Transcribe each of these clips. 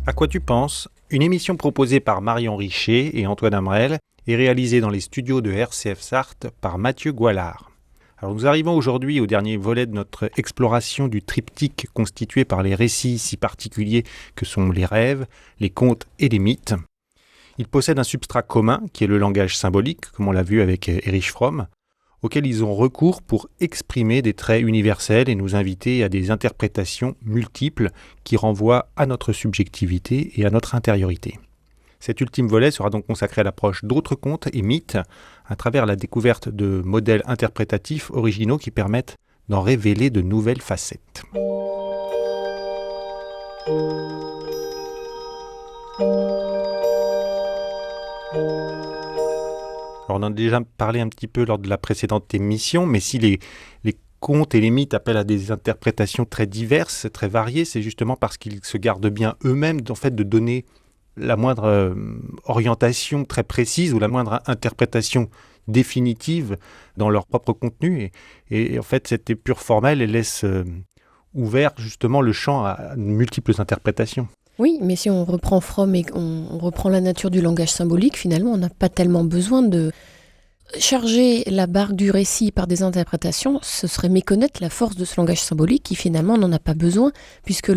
À quoi tu penses? Une émission proposée par Marion Richer et Antoine Hamrel et réalisée dans les studios de RCF Sarthe par Mathieu Goualard. Alors nous arrivons aujourd'hui au dernier volet de notre exploration du triptyque constitué par les récits si particuliers que sont les rêves, les contes et les mythes. Ils possèdent un substrat commun qui est le langage symbolique, comme on l'a vu avec Erich Fromm, auquel ils ont recours pour exprimer des traits universels et nous inviter à des interprétations multiples qui renvoient à notre subjectivité et à notre intériorité. Cet ultime volet sera donc consacré à l'approche d'autres contes et mythes à travers la découverte de modèles interprétatifs originaux qui permettent d'en révéler de nouvelles facettes. Alors on en a déjà parlé un petit peu lors de la précédente émission, mais si les contes et les mythes appellent à des interprétations très diverses, très variées, c'est justement parce qu'ils se gardent bien eux-mêmes en fait, de donner la moindre orientation très précise ou la moindre interprétation définitive dans leur propre contenu. Et en fait, cette épure formelle elle laisse ouvert justement le champ à multiples interprétations. Oui, mais si on reprend Fromm et on reprend la nature du langage symbolique, finalement, on n'a pas tellement besoin de charger la barque du récit par des interprétations. Ce serait méconnaître la force de ce langage symbolique qui, finalement, n'en a pas besoin, puisque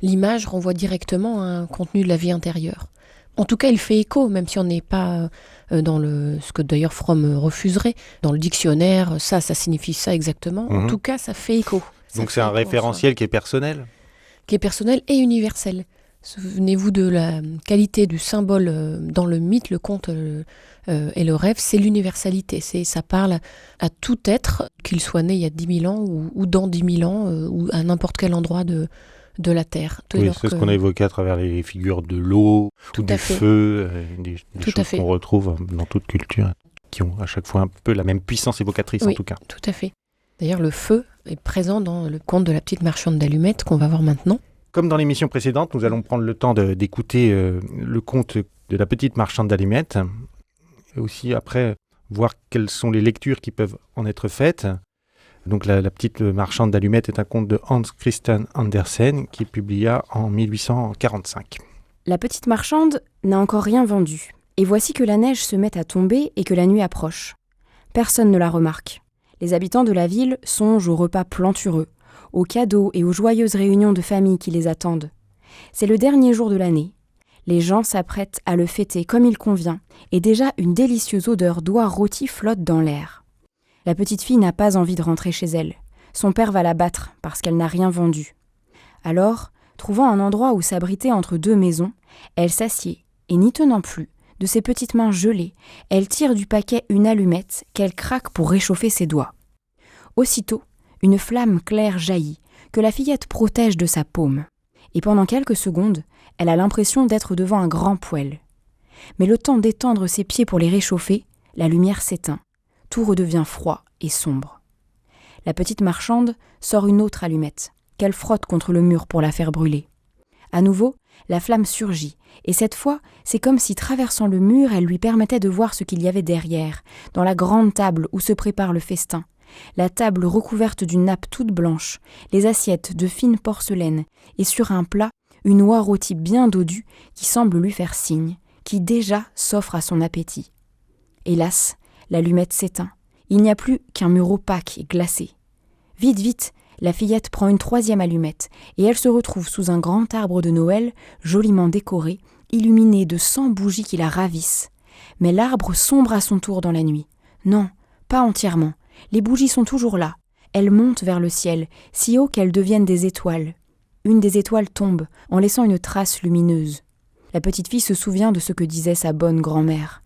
l'image renvoie directement à un contenu de la vie intérieure. En tout cas, il fait écho, même si on n'est pas dans ce que d'ailleurs Fromm refuserait, dans le dictionnaire, ça signifie ça exactement. En tout cas, ça fait écho. Donc c'est un référentiel qui est personnel ? Qui est personnel et universel. Souvenez-vous de la qualité du symbole dans le mythe, le conte et le rêve, c'est l'universalité. Ça parle à tout être, qu'il soit né il y a 10 000 ans ou dans 10 000 ans ou à n'importe quel endroit de la Terre. Oui, c'est ce qu'on a évoqué à travers les figures de l'eau, ou du feu, des choses qu'on retrouve dans toute culture, qui ont à chaque fois un peu la même puissance évocatrice en tout cas. Tout à fait. D'ailleurs, le feu est présent dans le conte de la petite marchande d'allumettes qu'on va voir maintenant. Comme dans l'émission précédente, nous allons prendre le temps d'écouter le conte de la petite marchande d'allumettes, et aussi après voir quelles sont les lectures qui peuvent en être faites. Donc la petite marchande d'allumettes est un conte de Hans Christian Andersen qui publia en 1845. La petite marchande n'a encore rien vendu, et voici que la neige se met à tomber et que la nuit approche. Personne ne la remarque. Les habitants de la ville songent aux repas plantureux, aux cadeaux et aux joyeuses réunions de famille qui les attendent. C'est le dernier jour de l'année. Les gens s'apprêtent à le fêter comme il convient, et déjà une délicieuse odeur d'oie rôtie flotte dans l'air. La petite fille n'a pas envie de rentrer chez elle. Son père va la battre parce qu'elle n'a rien vendu. Alors, trouvant un endroit où s'abriter entre deux maisons, elle s'assied, et n'y tenant plus, de ses petites mains gelées, elle tire du paquet une allumette qu'elle craque pour réchauffer ses doigts. Aussitôt, une flamme claire jaillit, que la fillette protège de sa paume. Et pendant quelques secondes, elle a l'impression d'être devant un grand poêle. Mais le temps d'étendre ses pieds pour les réchauffer, la lumière s'éteint. Tout redevient froid et sombre. La petite marchande sort une autre allumette, qu'elle frotte contre le mur pour la faire brûler. À nouveau, la flamme surgit, et cette fois, c'est comme si traversant le mur, elle lui permettait de voir ce qu'il y avait derrière, dans la grande table où se prépare le festin. La table recouverte d'une nappe toute blanche, les assiettes de fine porcelaine, et sur un plat, une oie rôtie bien dodue qui semble lui faire signe, qui déjà s'offre à son appétit. Hélas, l'allumette s'éteint. Il n'y a plus qu'un mur opaque et glacé. Vite, vite, la fillette prend une troisième allumette, et elle se retrouve sous un grand arbre de Noël, joliment décoré, illuminé de 100 bougies qui la ravissent. Mais l'arbre sombre à son tour dans la nuit. Non, pas entièrement. Les bougies sont toujours là. Elles montent vers le ciel, si haut qu'elles deviennent des étoiles. Une des étoiles tombe, en laissant une trace lumineuse. La petite fille se souvient de ce que disait sa bonne grand-mère.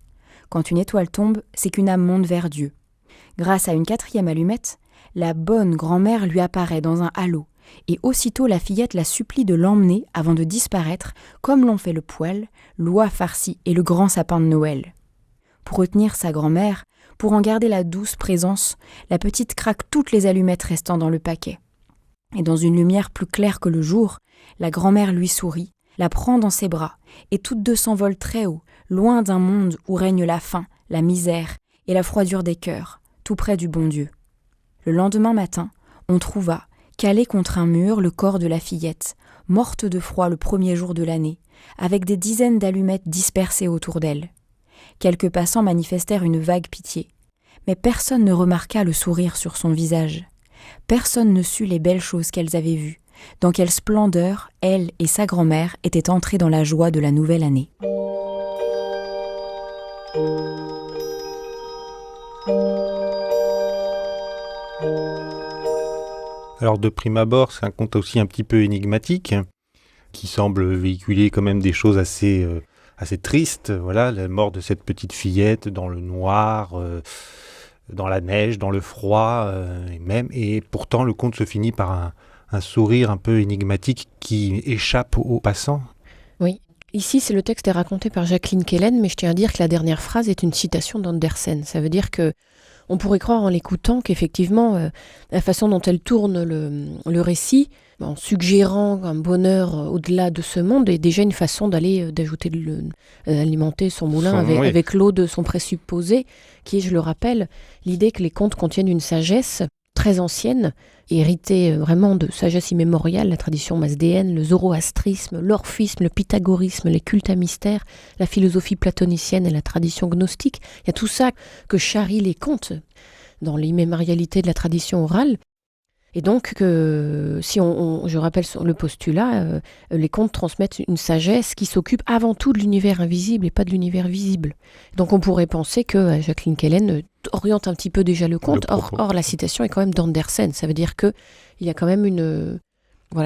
Quand une étoile tombe, c'est qu'une âme monte vers Dieu. Grâce à une quatrième allumette, la bonne grand-mère lui apparaît dans un halo, et aussitôt la fillette la supplie de l'emmener avant de disparaître, comme l'ont fait le poêle, l'oie farcie et le grand sapin de Noël. Pour retenir sa grand-mère, pour en garder la douce présence, la petite craque toutes les allumettes restant dans le paquet. Et dans une lumière plus claire que le jour, la grand-mère lui sourit, la prend dans ses bras, et toutes deux s'envolent très haut, loin d'un monde où règne la faim, la misère et la froidure des cœurs, tout près du bon Dieu. Le lendemain matin, on trouva, calé contre un mur le corps de la fillette, morte de froid le premier jour de l'année, avec des dizaines d'allumettes dispersées autour d'elle. Quelques passants manifestèrent une vague pitié, mais personne ne remarqua le sourire sur son visage. Personne ne sut les belles choses qu'elles avaient vues, dans quelle splendeur elle et sa grand-mère étaient entrées dans la joie de la nouvelle année. Alors de prime abord, c'est un conte aussi un petit peu énigmatique, qui semble véhiculer quand même des choses assez tristes. Voilà, la mort de cette petite fillette dans le noir, dans la neige, dans le froid, et pourtant le conte se finit par un sourire un peu énigmatique qui échappe aux passants. Oui. Ici, le texte est raconté par Jacqueline Kellen, mais je tiens à dire que la dernière phrase est une citation d'Andersen. Ça veut dire que on pourrait croire en l'écoutant qu'effectivement, la façon dont elle tourne le récit, en suggérant un bonheur au-delà de ce monde, est déjà une façon d'alimenter son moulin avec l'eau de son présupposé, qui est, je le rappelle, l'idée que les contes contiennent une sagesse très ancienne, héritée vraiment de sagesse immémoriale, la tradition masdéenne, le zoroastrisme, l'orphisme, le pythagorisme, les cultes à mystère, la philosophie platonicienne et la tradition gnostique. Il y a tout ça que charrient les contes dans l'immémorialité de la tradition orale. Et donc, si je rappelle le postulat, les contes transmettent une sagesse qui s'occupe avant tout de l'univers invisible et pas de l'univers visible. Donc on pourrait penser que Jacqueline Kellen oriente un petit peu déjà le conte. Or, la citation est quand même d'Andersen. Ça veut dire qu'il y a quand même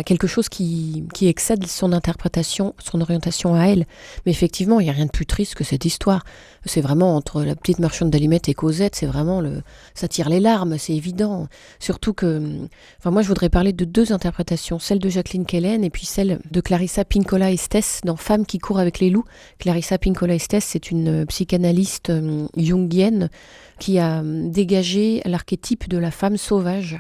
quelque chose qui excède son interprétation, son orientation à elle. Mais effectivement, il n'y a rien de plus triste que cette histoire. C'est vraiment entre la petite marchande d'allumettes et Cosette, c'est vraiment ça tire les larmes, c'est évident. Surtout moi je voudrais parler de deux interprétations, celle de Jacqueline Kellen et puis celle de Clarissa Pinkola Estés dans Femme qui court avec les loups. Clarissa Pinkola Estés, c'est une psychanalyste jungienne qui a dégagé l'archétype de la femme sauvage.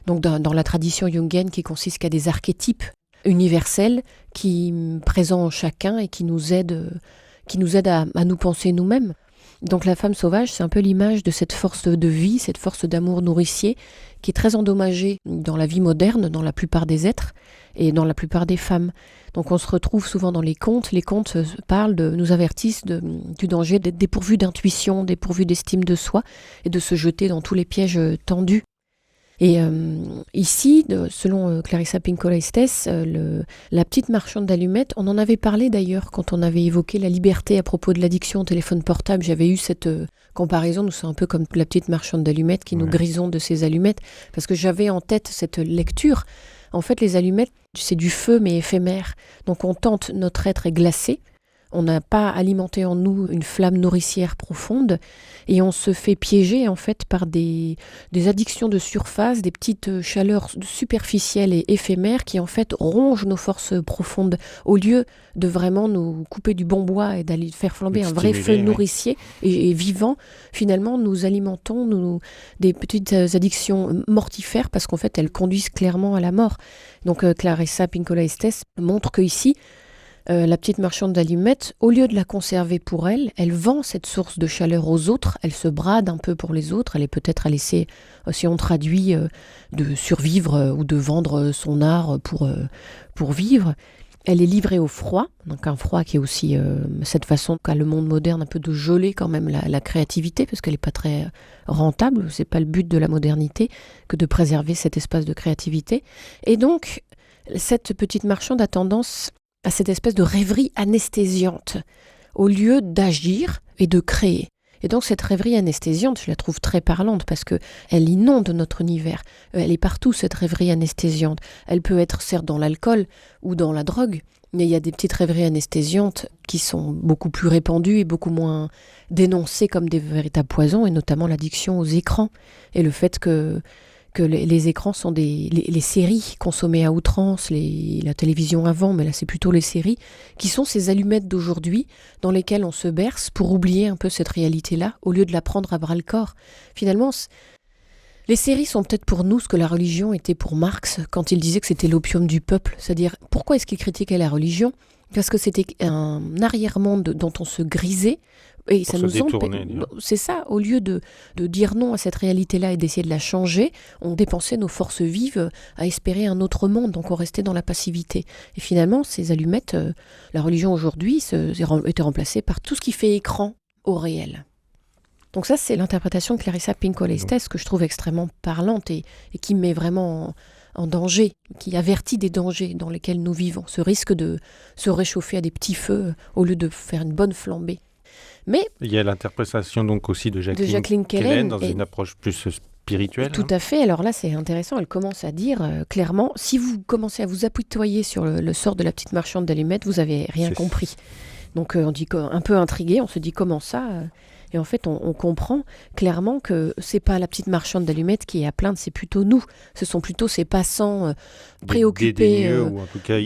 Donc dans la tradition jungienne qui consiste qu'à des archétypes universels qui présents en chacun et qui nous aident à nous penser nous-mêmes. Donc la femme sauvage, c'est un peu l'image de cette force de vie, cette force d'amour nourricier qui est très endommagée dans la vie moderne, dans la plupart des êtres et dans la plupart des femmes. Donc on se retrouve souvent dans les contes nous avertissent du danger d'être dépourvu d'intuition, dépourvu d'estime de soi et de se jeter dans tous les pièges tendus. Et ici, selon Clarissa Pinkola Estés, la petite marchande d'allumettes, on en avait parlé d'ailleurs quand on avait évoqué la liberté à propos de l'addiction au téléphone portable. J'avais eu cette comparaison, nous sommes un peu comme la petite marchande d'allumettes qui nous grisons de ses allumettes, parce que j'avais en tête cette lecture. En fait, les allumettes, c'est du feu mais éphémère. Donc on tente, notre être est glacé. On n'a pas alimenté en nous une flamme nourricière profonde et on se fait piéger en fait par des addictions de surface, des petites chaleurs superficielles et éphémères qui en fait rongent nos forces profondes. Au lieu de vraiment nous couper du bon bois et d'aller faire flamber un vrai feu nourricier et vivant, finalement nous alimentons des petites addictions mortifères parce qu'en fait elles conduisent clairement à la mort. Donc Clarissa Pinkola Estés montre qu'ici, la petite marchande d'allumettes, au lieu de la conserver pour elle, elle vend cette source de chaleur aux autres, elle se brade un peu pour les autres, elle est peut-être à laisser, si on traduit, de survivre ou de vendre son art pour vivre. Elle est livrée au froid, donc un froid qui est aussi cette façon qu'a le monde moderne un peu de geler quand même la créativité, parce qu'elle n'est pas très rentable, c'est pas le but de la modernité que de préserver cet espace de créativité. Et donc, cette petite marchande a tendance à cette espèce de rêverie anesthésiante, au lieu d'agir et de créer. Et donc cette rêverie anesthésiante, je la trouve très parlante parce qu'elle inonde notre univers. Elle est partout, cette rêverie anesthésiante. Elle peut être certes dans l'alcool ou dans la drogue, mais il y a des petites rêveries anesthésiantes qui sont beaucoup plus répandues et beaucoup moins dénoncées comme des véritables poisons, et notamment l'addiction aux écrans et le fait que les écrans sont les séries consommées à outrance, la télévision avant, mais là c'est plutôt les séries, qui sont ces allumettes d'aujourd'hui dans lesquelles on se berce pour oublier un peu cette réalité-là, au lieu de la prendre à bras-le-corps. Finalement, les séries sont peut-être pour nous ce que la religion était pour Marx quand il disait que c'était l'opium du peuple. C'est-à-dire, pourquoi est-ce qu'il critiquait la religion ? Parce que c'était un arrière-monde dont on se grisait, Et Pour ça se nous détourner, disons. c'est ça, au lieu de dire non à cette réalité-là et d'essayer de la changer, on dépensait nos forces vives à espérer un autre monde, donc on restait dans la passivité. Et finalement, ces allumettes, la religion aujourd'hui était remplacée par tout ce qui fait écran au réel. Donc ça, c'est l'interprétation de Clarissa Pinkola Estés que je trouve extrêmement parlante et qui met vraiment en danger, qui avertit des dangers dans lesquels nous vivons, ce risque de se réchauffer à des petits feux au lieu de faire une bonne flambée. Mais il y a l'interprétation donc aussi de Jacqueline Kellen Kellen dans une approche plus spirituelle. Tout à fait. Alors là, c'est intéressant. Elle commence à dire clairement, si vous commencez à vous apitoyer sur le sort de la petite marchande d'allumettes, vous n'avez rien compris. Donc on dit un peu intrigué, on se dit comment ça et en fait, on comprend clairement que c'est pas la petite marchande d'allumettes qui est à plaindre, c'est plutôt nous. Ce sont plutôt ces passants préoccupés, ou en tout cas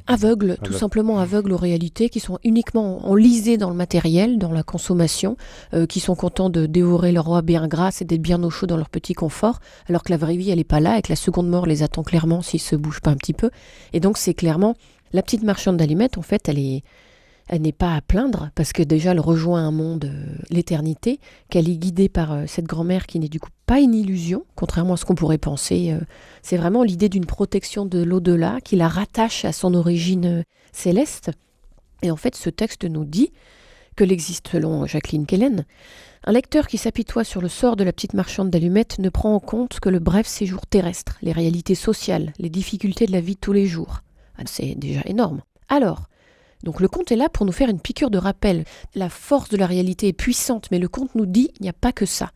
aveugles, tout simplement aveugles aux réalités, qui sont uniquement enlisés dans le matériel, dans la consommation, qui sont contents de dévorer leur roi bien grasse et d'être bien au chaud dans leur petit confort, alors que la vraie vie, elle n'est pas là et que la seconde mort les attend clairement s'ils se bougent pas un petit peu. Et donc, c'est clairement la petite marchande d'allumettes, en fait, elle n'est pas à plaindre parce que déjà elle rejoint un monde, l'éternité, qu'elle est guidée par cette grand-mère qui n'est du coup pas une illusion, contrairement à ce qu'on pourrait penser. C'est vraiment l'idée d'une protection de l'au-delà qui la rattache à son origine céleste. Et en fait, ce texte nous dit que l'existe, selon Jacqueline Kellen, un lecteur qui s'apitoie sur le sort de la petite marchande d'allumettes ne prend en compte que le bref séjour terrestre, les réalités sociales, les difficultés de la vie de tous les jours. C'est déjà énorme. Alors, donc le conte est là pour nous faire une piqûre de rappel. La force de la réalité est puissante, mais le conte nous dit qu'il n'y a pas que ça.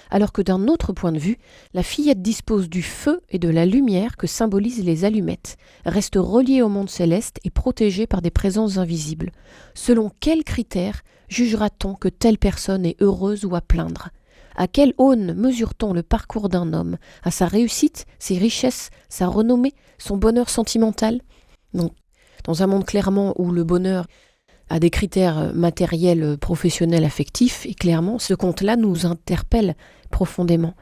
Alors que d'un autre point de vue, la fillette dispose du feu et de la lumière que symbolisent les allumettes, reste reliée au monde céleste et protégée par des présences invisibles. Selon quels critères jugera-t-on que telle personne est heureuse ou à plaindre ? À quelle aune mesure-t-on le parcours d'un homme ? À sa réussite, ses richesses, sa renommée, son bonheur sentimental ? Non. Dans un monde clairement où le bonheur a des critères matériels, professionnels, affectifs, et clairement, ce conte-là nous interpelle profondément.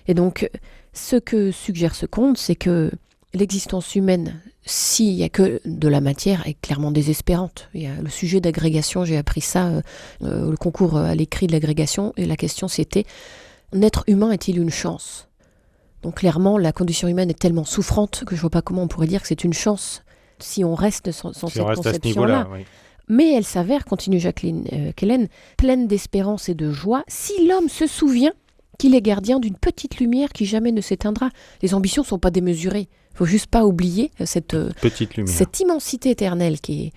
Et donc, ce que suggère ce conte, c'est que l'existence humaine, s'il n'y a que de la matière, est clairement désespérante. Il y a le sujet d'agrégation, j'ai appris ça, le concours à l'écrit de l'agrégation, et la question c'était, n'être humain est-il une chance ? Donc clairement, la condition humaine est tellement souffrante que je ne vois pas comment on pourrait dire que c'est une chance si on reste sans cette conception-là. Oui. Mais elle s'avère, continue Jacqueline Kellen, pleine d'espérance et de joie, si l'homme se souvient qu'il est gardien d'une petite lumière qui jamais ne s'éteindra. Les ambitions ne sont pas démesurées. Il ne faut juste pas oublier cette immensité éternelle qui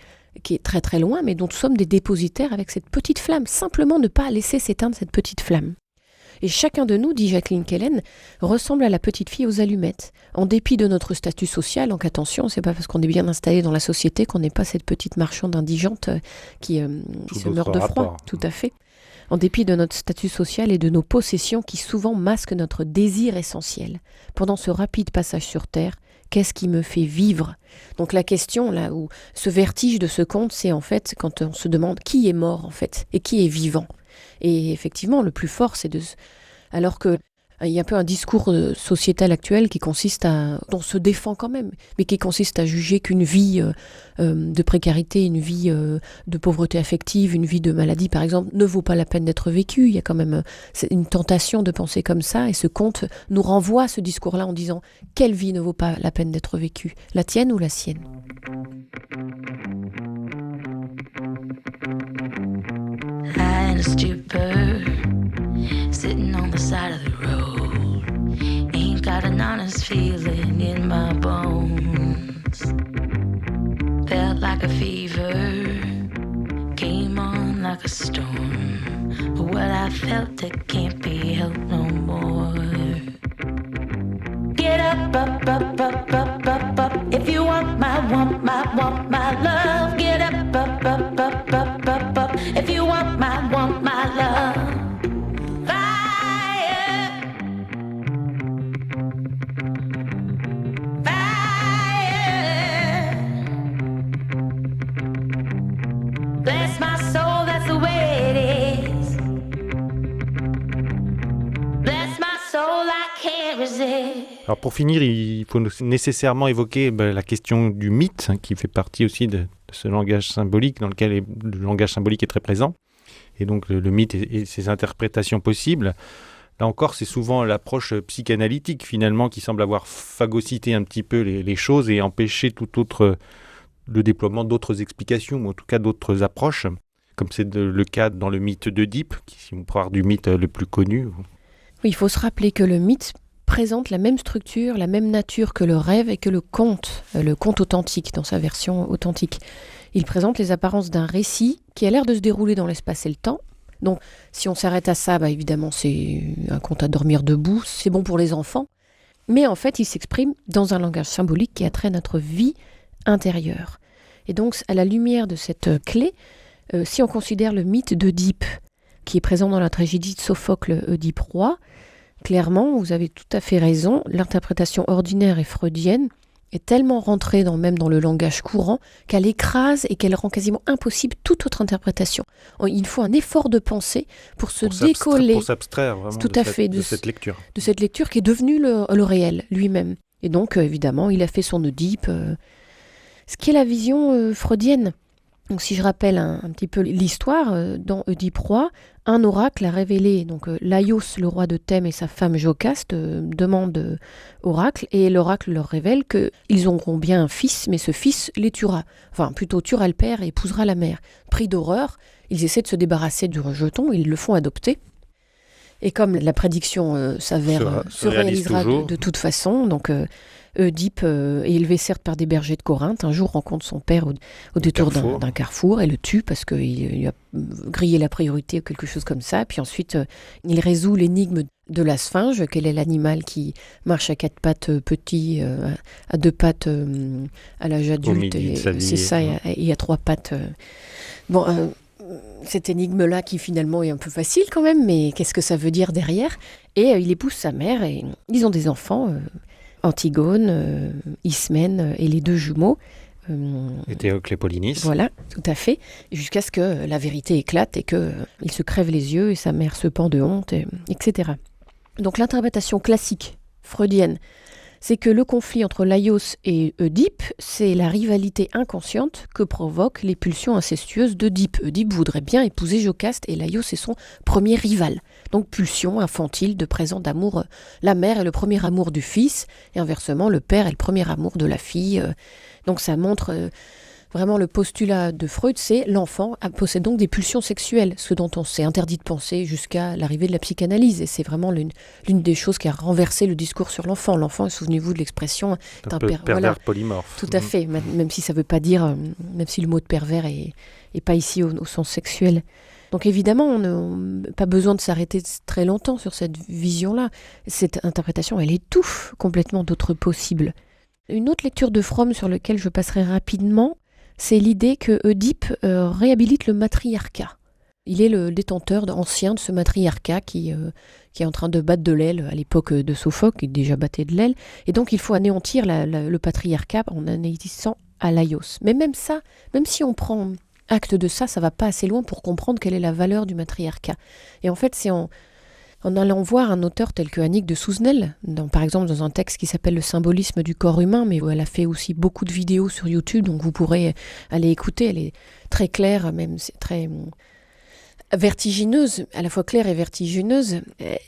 est très très loin, mais dont nous sommes des dépositaires avec cette petite flamme. Simplement ne pas laisser s'éteindre cette petite flamme. Et chacun de nous, dit Jacqueline Kellen, ressemble à la petite fille aux allumettes. En dépit de notre statut social, donc attention, c'est pas parce qu'on est bien installé dans la société qu'on n'est pas cette petite marchande indigente qui se meurt de froid. Tout à fait. En dépit de notre statut social et de nos possessions qui souvent masquent notre désir essentiel. Pendant ce rapide passage sur Terre, qu'est-ce qui me fait vivre ? Donc la question, là, où ce vertige de ce conte, c'est en fait quand on se demande qui est mort, en fait, et qui est vivant. Et effectivement, le plus fort, c'est alors que il y a un peu un discours sociétal actuel qui consiste on se défend quand même, mais qui consiste à juger qu'une vie de précarité, une vie de pauvreté affective, une vie de maladie, par exemple, ne vaut pas la peine d'être vécue. Il y a quand même une tentation de penser comme ça, et ce conte nous renvoie à ce discours-là en disant « Quelle vie ne vaut pas la peine d'être vécue ? La tienne ou la sienne ?» In a stupor, sitting on the side of the road. Ain't got an honest feeling in my bones. Felt like a fever, came on like a storm. But what I felt, it can't be helped no more. Get up, up, up, up, up, up, up. If you want my love. Get up, up, up, up, up, up, up. If you want my love. Fire, fire. Bless my soul, that's the way it is. Bless my soul, I can't resist. Alors pour finir, il faut nécessairement évoquer la question du mythe, qui fait partie aussi de ce langage symbolique, dans lequel le langage symbolique est très présent. et donc le mythe et ses interprétations possibles. Là encore, c'est souvent l'approche psychanalytique finalement qui semble avoir phagocyté un petit peu les choses et empêché tout autre le déploiement d'autres explications, ou en tout cas d'autres approches, comme c'est le cas dans le mythe d'Œdipe, qui, si on parle du mythe le plus connu. Oui, il faut se rappeler que le mythe présente la même structure, la même nature que le rêve et que le conte authentique, dans sa version authentique. Il présente les apparences d'un récit qui a l'air de se dérouler dans l'espace et le temps. Donc, si on s'arrête à ça, évidemment, c'est un conte à dormir debout, c'est bon pour les enfants. Mais en fait, il s'exprime dans un langage symbolique qui a trait à notre vie intérieure. Et donc, à la lumière de cette clé, si on considère le mythe d'Œdipe, qui est présent dans la tragédie de Sophocle, Œdipe roi, clairement, vous avez tout à fait raison, l'interprétation ordinaire et freudienne est tellement rentrée même dans le langage courant qu'elle écrase et qu'elle rend quasiment impossible toute autre interprétation. Il faut un effort de pensée pour se décoller. Pour s'abstraire vraiment de cette lecture. De cette lecture qui est devenue le réel lui-même. Et donc, évidemment, il a fait son Œdipe. Ce qui est la vision freudienne. Donc, si je rappelle un petit peu l'histoire, dans Œdipe roi, un oracle a révélé, donc Laios, le roi de Thème, et sa femme Jocaste demandent oracle, et l'oracle leur révèle qu'ils auront bien un fils, mais ce fils les tuera. Enfin, plutôt tuera le père et épousera la mère. Pris d'horreur, ils essaient de se débarrasser du rejeton, ils le font adopter. Et comme la prédiction se réalisera de toute façon, donc Œdipe est élevé certes par des bergers de Corinthe, un jour rencontre son père au détour d'un carrefour et le tue parce qu'il lui a grillé la priorité ou quelque chose comme ça. Puis ensuite, il résout l'énigme de la sphinge, quel est l'animal qui marche à 4 pattes petit, à 2 pattes à l'âge adulte, c'est ça, et à 3 pattes. Cette énigme-là qui finalement est un peu facile quand même, mais qu'est-ce que ça veut dire derrière ? Et il épouse sa mère et ils ont des enfants, Antigone, Ismène et les 2 jumeaux. Et Théocle et Polynice. Voilà, tout à fait. Jusqu'à ce que la vérité éclate et qu'il se crève les yeux et sa mère se pend de honte, etc. Donc l'interprétation classique freudienne, c'est que le conflit entre Laios et Œdipe, c'est la rivalité inconsciente que provoquent les pulsions incestueuses d'Œdipe. Œdipe voudrait bien épouser Jocaste et Laios est son premier rival. Donc pulsion infantile de présent d'amour. La mère est le premier amour du fils et inversement, le père est le premier amour de la fille. Donc ça montre vraiment le postulat de Freud, c'est l'enfant possède donc des pulsions sexuelles, ce dont on s'est interdit de penser jusqu'à l'arrivée de la psychanalyse. Et c'est vraiment l'une des choses qui a renversé le discours sur l'enfant. L'enfant, souvenez-vous de l'expression... un pervers polymorphe. Tout à fait, même si ça ne veut pas dire, même si le mot de pervers est pas ici au sens sexuel. Donc évidemment, on n'a pas besoin de s'arrêter très longtemps sur cette vision-là. Cette interprétation, elle étouffe complètement d'autres possibles. Une autre lecture de Fromm sur laquelle je passerai rapidement, c'est l'idée que Œdipe réhabilite le matriarcat. Il est le détenteur ancien de ce matriarcat qui est en train de battre de l'aile à l'époque de Sophocle, qui déjà battait de l'aile. Et donc il faut anéantir le patriarcat en anéantissant à Laios. Mais même ça, même si on prend acte de ça, ça va pas assez loin pour comprendre quelle est la valeur du matriarcat. Et en fait, c'est en allant voir un auteur tel que Annick de Souzenel, par exemple dans un texte qui s'appelle « Le symbolisme du corps humain », mais où elle a fait aussi beaucoup de vidéos sur YouTube, donc vous pourrez aller écouter, elle est très claire, même c'est très vertigineuse, à la fois claire et vertigineuse.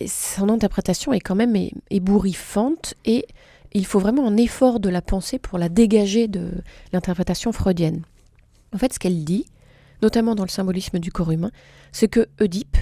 Son interprétation est quand même ébouriffante et il faut vraiment un effort de la pensée pour la dégager de l'interprétation freudienne. En fait, ce qu'elle dit, notamment dans le symbolisme du corps humain, c'est que Œdipe,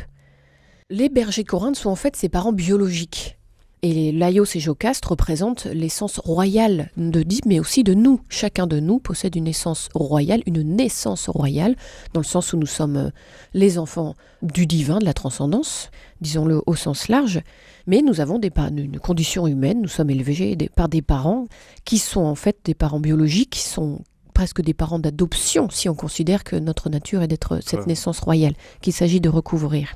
les bergers de Corinthe sont en fait ses parents biologiques. Et Laios et Jocaste représentent l'essence royale d'Œdipe, mais aussi de nous. Chacun de nous possède une naissance royale, dans le sens où nous sommes les enfants du divin, de la transcendance, disons-le au sens large. Mais nous avons une condition humaine, nous sommes élevés par des parents qui sont en fait des parents biologiques, qui sont presque des parents d'adoption, si on considère que notre nature est d'être cette naissance royale qu'il s'agit de recouvrir.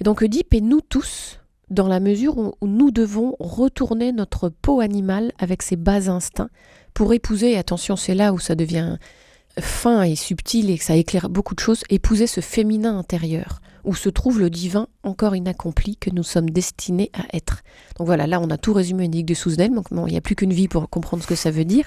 Et donc Œdipe est nous tous, dans la mesure où nous devons retourner notre peau animale avec ses bas instincts pour épouser, et attention c'est là où ça devient fin et subtil et que ça éclaire beaucoup de choses, épouser ce féminin intérieur, où se trouve le divin encore inaccompli que nous sommes destinés à être. Donc voilà, là on a tout résumé à Annick de Souzenel, donc il n'y a plus qu'une vie pour comprendre ce que ça veut dire.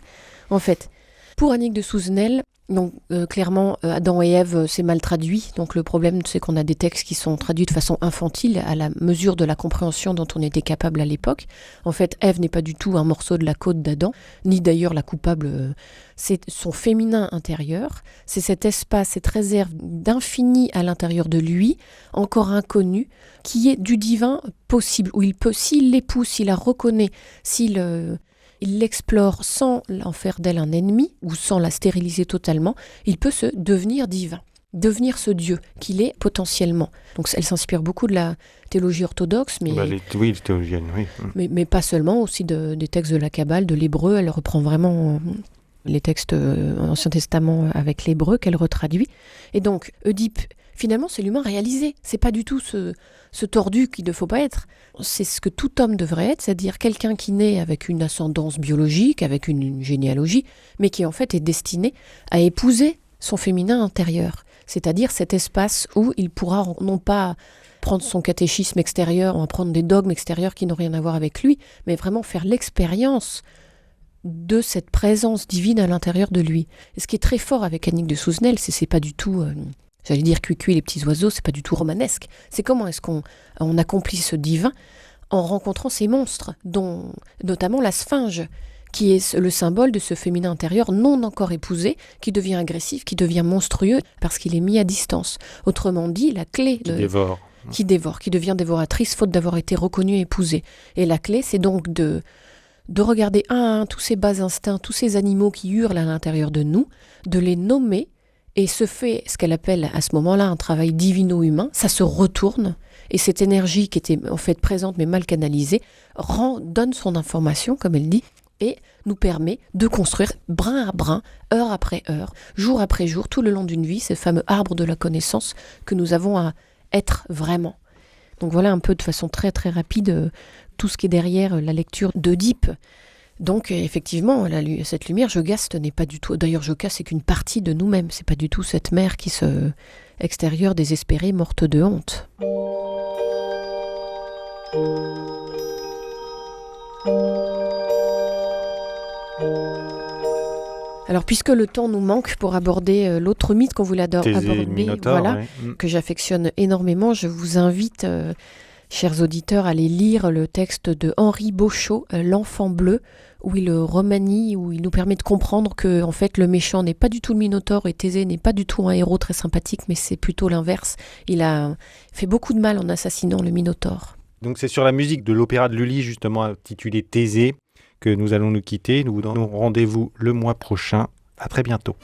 En fait, Pour Annick de Souzenel, donc clairement, Adam et Ève, c'est mal traduit. Donc le problème, c'est qu'on a des textes qui sont traduits de façon infantile, à la mesure de la compréhension dont on était capable à l'époque. En fait, Ève n'est pas du tout un morceau de la côte d'Adam, ni d'ailleurs la coupable. C'est son féminin intérieur. C'est cet espace, cette réserve d'infini à l'intérieur de lui, encore inconnu, qui est du divin possible, où il peut, s'il l'épouse, s'il la reconnaît, il l'explore sans en faire d'elle un ennemi ou sans la stériliser totalement, il peut se devenir divin, devenir ce Dieu qu'il est potentiellement. Donc elle s'inspire beaucoup de la théologie orthodoxe, mais, les théologiennes, oui. mais pas seulement, aussi des textes de la Kabbale, de l'hébreu. Elle reprend vraiment les textes Ancien Testament avec l'hébreu qu'elle retraduit. Et donc Oedipe, finalement, c'est l'humain réalisé. C'est pas du tout ce tordu qu'il ne faut pas être. C'est ce que tout homme devrait être, c'est-à-dire quelqu'un qui naît avec une ascendance biologique, avec une généalogie, mais qui en fait est destiné à épouser son féminin intérieur. C'est-à-dire cet espace où il pourra non pas prendre son catéchisme extérieur, ou apprendre des dogmes extérieurs qui n'ont rien à voir avec lui, mais vraiment faire l'expérience de cette présence divine à l'intérieur de lui. Et ce qui est très fort avec Annick de Souzenel, c'est pas du tout... J'allais dire Cuicui les petits oiseaux, c'est pas du tout romanesque. C'est comment est-ce qu'on accomplit ce divin en rencontrant ces monstres, dont notamment la sphinge, qui est le symbole de ce féminin intérieur non encore épousé, qui devient agressif, qui devient monstrueux, parce qu'il est mis à distance. Autrement dit, la clé... Qui devient dévoratrice, faute d'avoir été reconnue et épousée. Et la clé, c'est donc de regarder un à un tous ces bas instincts, tous ces animaux qui hurlent à l'intérieur de nous, de les nommer. Et se fait ce qu'elle appelle à ce moment-là un travail divino-humain, ça se retourne, et cette énergie qui était en fait présente mais mal canalisée, donne son information, comme elle dit, et nous permet de construire brin à brin, heure après heure, jour après jour, tout le long d'une vie, ce fameux arbre de la connaissance que nous avons à être vraiment. Donc voilà un peu de façon très très rapide tout ce qui est derrière la lecture d'Oedipe. Donc effectivement, cette lumière, Jocaste n'est pas du tout... D'ailleurs, Jocaste, c'est qu'une partie de nous-mêmes. C'est pas du tout cette mère qui se... extérieure, désespérée, morte de honte. Alors, puisque le temps nous manque pour aborder l'autre mythe qu'on voulait aborder, que j'affectionne énormément, je vous invite... chers auditeurs, allez lire le texte de Henri Beauchot, L'Enfant Bleu, où il remanie, où il nous permet de comprendre que en fait, le méchant n'est pas du tout le Minotaure et Thésée n'est pas du tout un héros très sympathique, mais c'est plutôt l'inverse. Il a fait beaucoup de mal en assassinant le Minotaure. Donc c'est sur la musique de l'opéra de Lully, justement intitulé Thésée, que nous allons nous quitter. Nous vous donnons rendez-vous le mois prochain. À très bientôt.